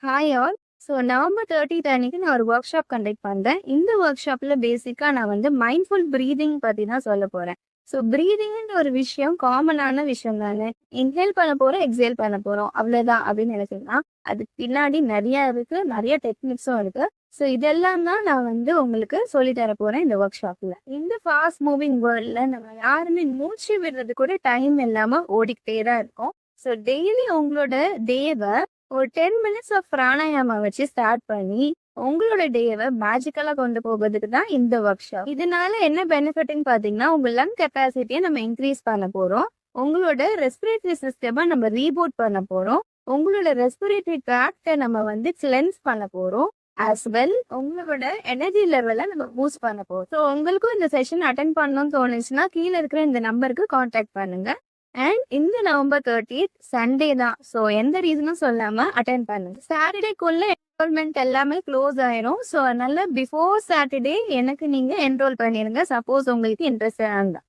Hi all. So November 30th அன்னைக்கு நான் ஒரு ஒர்க் ஷாப் கண்டக்ட் பண்றேன். இந்த ஒர்க் ஷாப்ல பேசிக்கா நான் வந்து மைண்ட்ஃபுல் பிரீதிங் பத்தி தான் சொல்லப் போறேன். ஸோ பிரீதிங்ன்ற ஒரு விஷயம் காமனான விஷயம் தானே. இன்ஹேல் பண்ண போறோம், எக்ஸேல் பண்ண போறோம். அவ்வளவுதான் அப்படின்னு நினைச்சீங்கன்னா, அதுக்கு பின்னாடி நிறைய இருக்கு, நிறைய டெக்னிக்ஸும் இருக்கு. ஸோ இதெல்லாம் தான் நான் வந்து உங்களுக்கு சொல்லி தர போறேன் இந்த ஒர்க் ஷாப்ல. இந்த ஃபாஸ்ட் மூவிங் வேர்ல்ட்ல நம்ம யாருமே மூச்சு விடுறது கூட டைம் இல்லாம ஓடிக்கிட்டே தான் இருக்கோம். ஸோ டெய்லி உங்களோட டேவை ஒரு 10 மினிட்ஸ் ஆஃப் பிராணாயாமா வச்சு ஸ்டார்ட் பண்ணி உங்களோட டேவை மேஜிக்கலா கொண்டு போகிறதுக்கு தான் இந்த ஒர்க் ஷாப். இதனால என்ன பெனிஃபிட்னு பாத்தீங்கன்னா, உங்க லங் கெப்பாசிட்டியை நம்ம இன்க்ரீஸ் பண்ண போறோம். உங்களோட ரெஸ்பிரேட்டரி சிஸ்டமை நம்ம ரீபூட் பண்ண போறோம். உங்களோட ரெஸ்பிரேட்டரி ட்ராக்டை நம்ம வந்து கிளென்ஸ் பண்ண போறோம். as well உங்களோட எனர்ஜி லெவலை நம்ம பூஸ்ட் பண்ண போறோம். ஸோ உங்களுக்கும் இந்த செஷன் அட்டென்ட் பண்ணணும்னு தோணுச்சுன்னா கீழே இருக்கிற இந்த நம்பருக்கு கான்டாக்ட் பண்ணுங்க. அண்ட் இந்த நவம்பர் 30th சண்டே தான். ஸோ எந்த ரீசனும் சொல்லாம அட்டென்ட் பண்ணுங்க. சாட்டர்டேக்குள்ள என்ரோல்மெண்ட் எல்லாமே க்ளோஸ் ஆயிரும். ஸோ அதனால பிஃபோர் சாட்டர்டே எனக்கு நீங்க என்ரோல் பண்ணிருங்க. சப்போஸ் உங்களுக்கு இன்ட்ரெஸ்ட் இருந்தா.